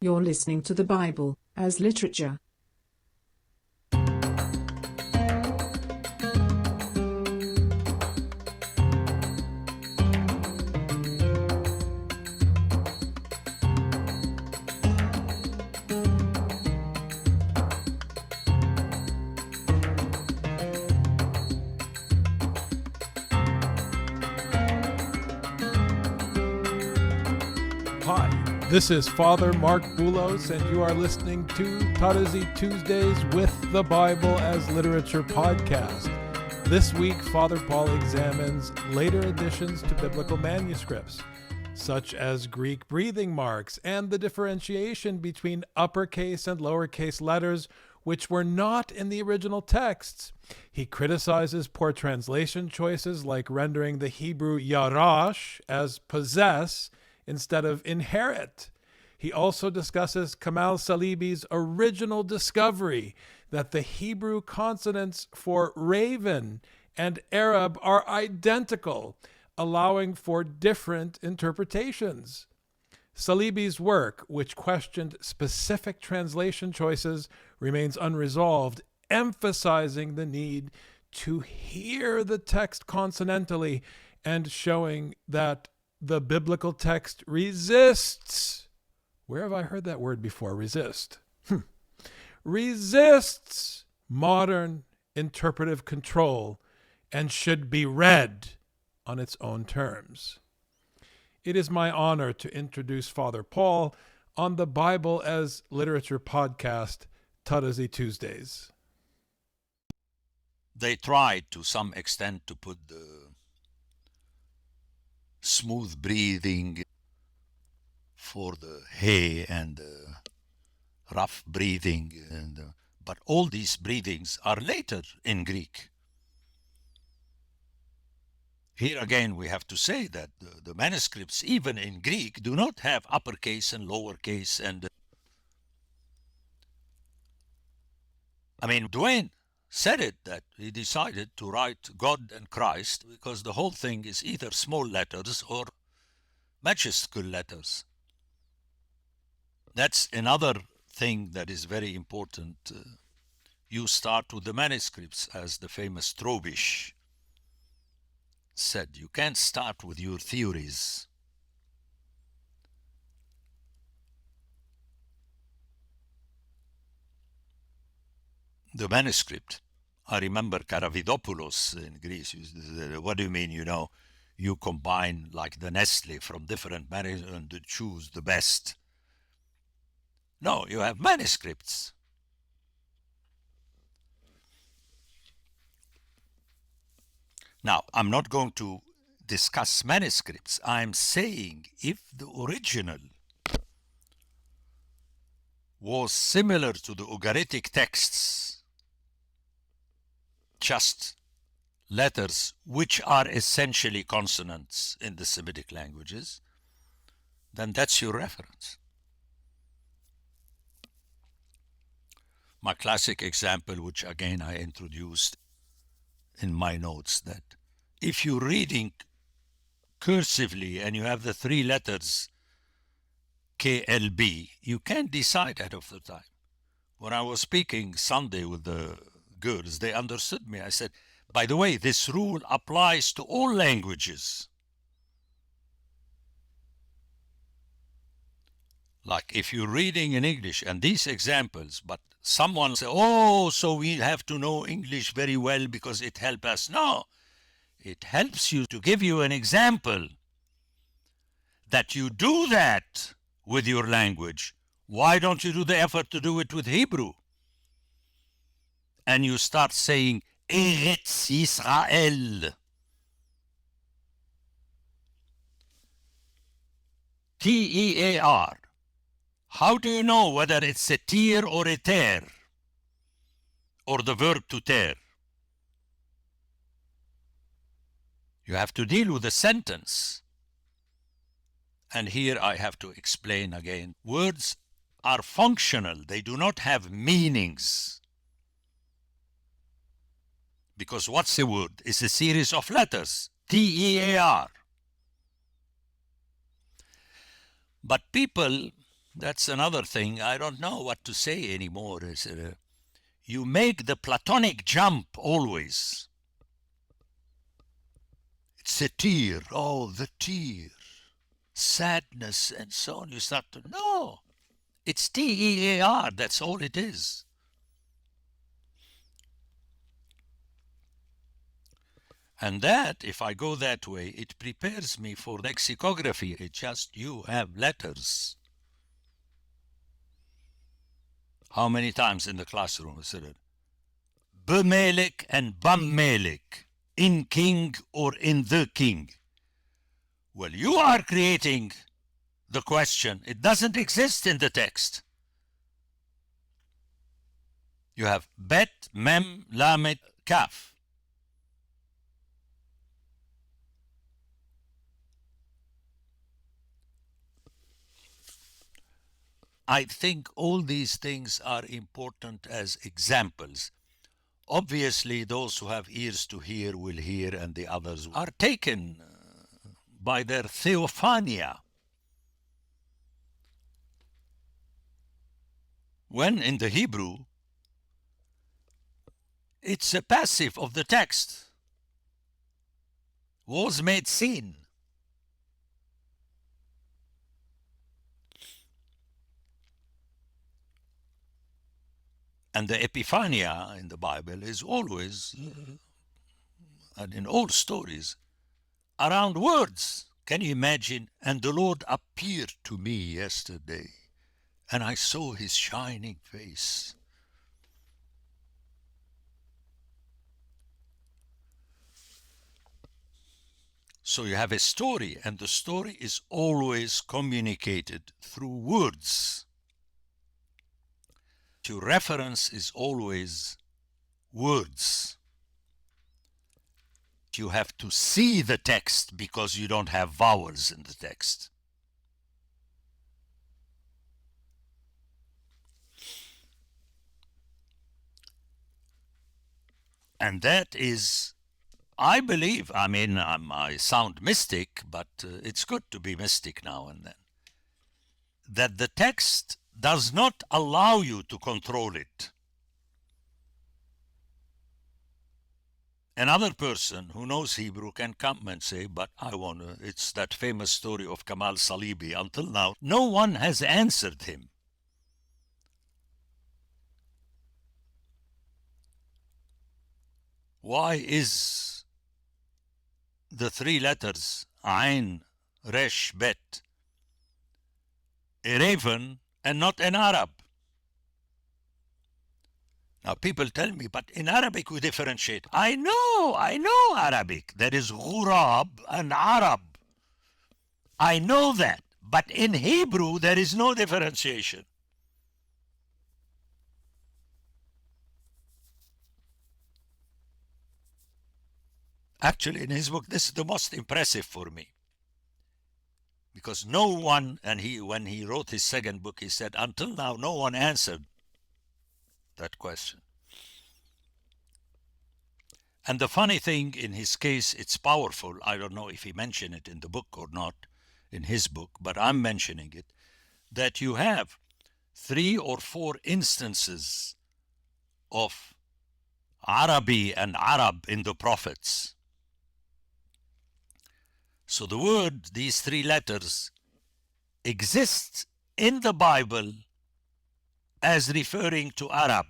You're listening to the Bible as literature. Hi, this is Father Mark Boulos, and you are listening to Tarazi Tuesdays with the Bible as Literature podcast. This week, Father Paul examines later additions to biblical manuscripts, such as Greek breathing marks and the differentiation between uppercase and lowercase letters, which were not in the original texts. He criticizes poor translation choices like rendering the Hebrew yarash as possess instead of inherit. He also discusses Kamal Salibi's original discovery that the Hebrew consonants for raven and Arab are identical, allowing for different interpretations. Salibi's work, which questioned specific translation choices, remains unresolved, emphasizing the need to hear the text consonantally and showing that the biblical text resists. Where have I heard that word before? Resist. Resists modern interpretive control and should be read on its own terms. It is my honor to introduce Father Paul on the Bible as Literature podcast, Tarazi Tuesdays. They tried to some extent to put the smooth breathing for the hey and the rough breathing, but all these breathings are later in Greek. Here again we have to say that the manuscripts, even in Greek, do not have uppercase and lowercase, and Duane said it, that he decided to write God and Christ because the whole thing is either small letters or majuscule letters. That's another thing that is very important. You start with the manuscripts, as the famous Trobisch said. You can't start with your theories. The manuscript, I remember Karavidopoulos in Greece, what do you mean, you combine like the Nestle from different manuscripts and choose the best. No, you have manuscripts. Now, I'm not going to discuss manuscripts. I'm saying if the original was similar to the Ugaritic texts, just letters which are essentially consonants in the Semitic languages, then that's your reference. My classic example, which again I introduced in my notes, that if you're reading cursively and you have the three letters KLB, you can't decide ahead of the time. When I was speaking Sunday with the girls, they understood me. I said, by the way, this rule applies to all languages. Like if you're reading in English and these examples, but someone say, oh, so we have to know English very well because it helps us. No, it helps you to give you an example that you do that with your language. Why don't you do the effort to do it with Hebrew? And you start saying, Eretz Yisrael. T-E-A-R. How do you know whether it's a tear or a tear? Or the verb to tear? You have to deal with the sentence. And here I have to explain again. Words are functional. They do not have meanings. Because what's a word? It's a series of letters. T-E-A-R. But people That's another thing. I don't know what to say anymore. You make the Platonic jump always. It's a tear. Oh, the tear. Sadness and so on. You start to, no. It's T-E-A-R. That's all it is. And that, if I go that way, it prepares me for lexicography. It's just you have letters. How many times in the classroom is it? B'melik and Bammelik. In king or in the king. Well, you are creating the question. It doesn't exist in the text. You have bet, mem, lamet, kaf. I think all these things are important as examples. Obviously, those who have ears to hear will hear, and the others are taken by their theophania. When in the Hebrew, it's a passive of the text. Was made seen. And the epiphania in the Bible is always, and in all stories, around words. Can you imagine? And the Lord appeared to me yesterday, and I saw his shining face. So you have a story, and the story is always communicated through words. Your reference is always words. You have to see the text because you don't have vowels in the text. And that is, I believe, I sound mystic, but it's good to be mystic now and then, that the text does not allow you to control it. Another person who knows Hebrew can come and say, but I want to, it's that famous story of Kamal Salibi. Until now, no one has answered him. Why is the three letters, Ain, Resh, Bet, a raven and not an Arab? Now people tell me, but in Arabic we differentiate. I know Arabic. There is Ghurab and Arab. I know that. But in Hebrew there is no differentiation. Actually, in his book, this is the most impressive for me. Because no one, and when he wrote his second book, he said, until now, no one answered that question. And the funny thing, in his case, it's powerful. I don't know if he mentioned it in the book or not, in his book, but I'm mentioning it, that you have 3 or 4 instances of Arabi and Arab in the prophets. So the word, these 3 letters, exist in the Bible as referring to Arab.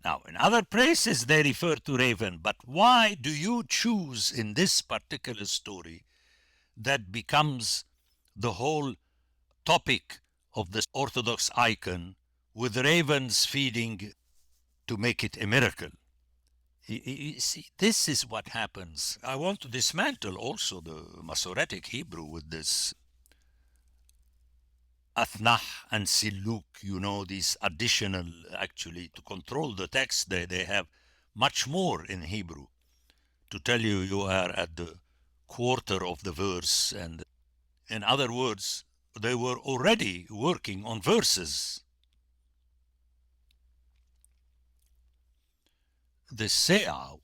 Now, in other places they refer to raven, but why do you choose in this particular story that becomes the whole topic of the Orthodox icon with ravens feeding to make it a miracle? You see, this is what happens. I want to dismantle also the Masoretic Hebrew with this Athnah and Siluk, these additional, actually, to control the text, they have much more in Hebrew to tell you you are at the quarter of the verse. And in other words, they were already working on verses. The Se'ah,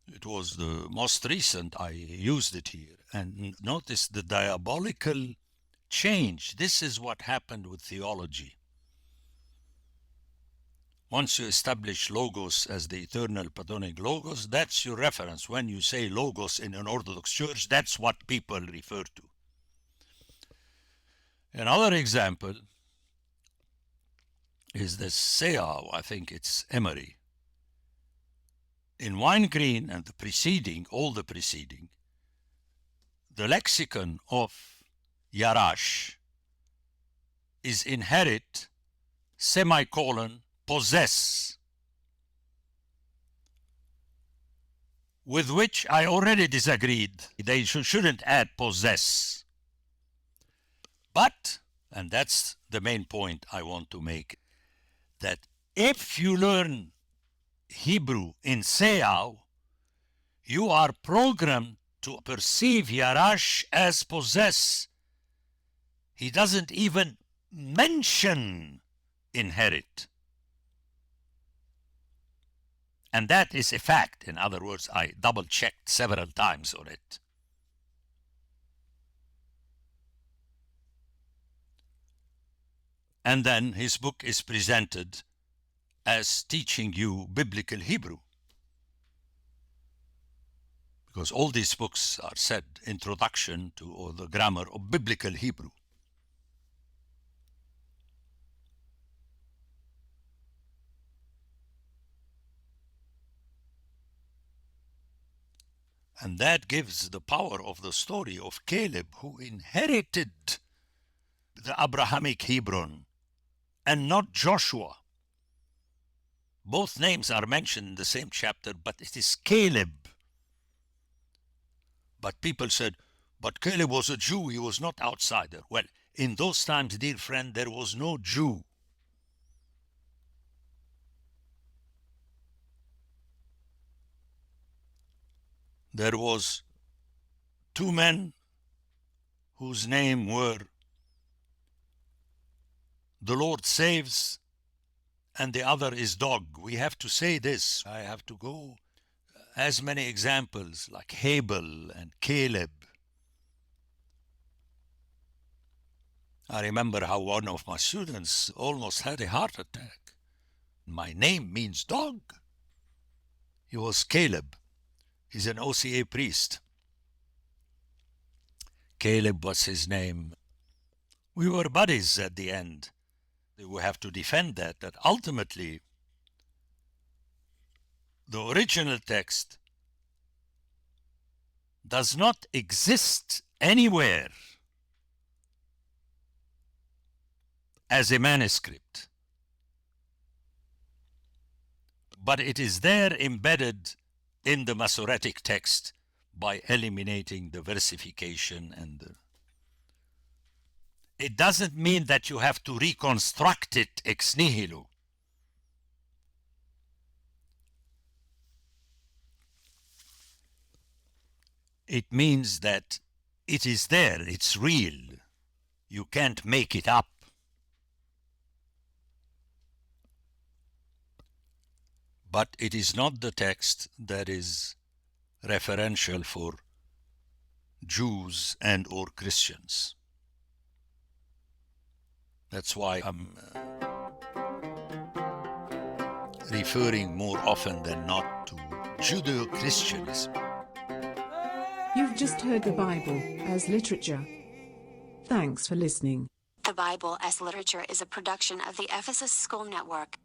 It was the most recent I used it here. And notice the diabolical change. This is what happened with theology. Once you establish logos as the eternal Platonic logos, that's your reference. When you say logos in an Orthodox church, that's what people refer to. Another example is the Seau, I think it's Emery. In Wine-Green and the preceding, all the preceding, the lexicon of yarash is inherit, semicolon, possess, with which I already disagreed. They shouldn't add possess. But, and that's the main point I want to make, that if you learn Hebrew in Seau, you are programmed to perceive yarash as possess. He doesn't even mention inherit. And that is a fact. In other words, I double-checked several times on it. And then his book is presented as teaching you biblical Hebrew. Because all these books are said introduction to or the grammar of biblical Hebrew. And that gives the power of the story of Caleb, who inherited the Abrahamic Hebron, and not Joshua. Both names are mentioned in the same chapter, but it is Caleb. But people said, but Caleb was a Jew, he was not outsider. Well, in those times, dear friend, there was no Jew. There was two men whose name were the Lord saves and the other is dog. We have to say this. I have to go as many examples like Abel and Caleb. I remember how one of my students almost had a heart attack. My name means dog. He was Caleb. He's an OCA priest. Caleb was his name. We were buddies at the end. We have to defend that ultimately the original text does not exist anywhere as a manuscript, but it is there embedded in the Masoretic text by eliminating the versification and the... It doesn't mean that you have to reconstruct it ex nihilo. It means that it is there, it's real. You can't make it up. But it is not the text that is referential for Jews and or Christians. That's why I'm referring more often than not to Judeo-Christianism. You've just heard the Bible as literature. Thanks for listening. The Bible as Literature is a production of the Ephesus School Network.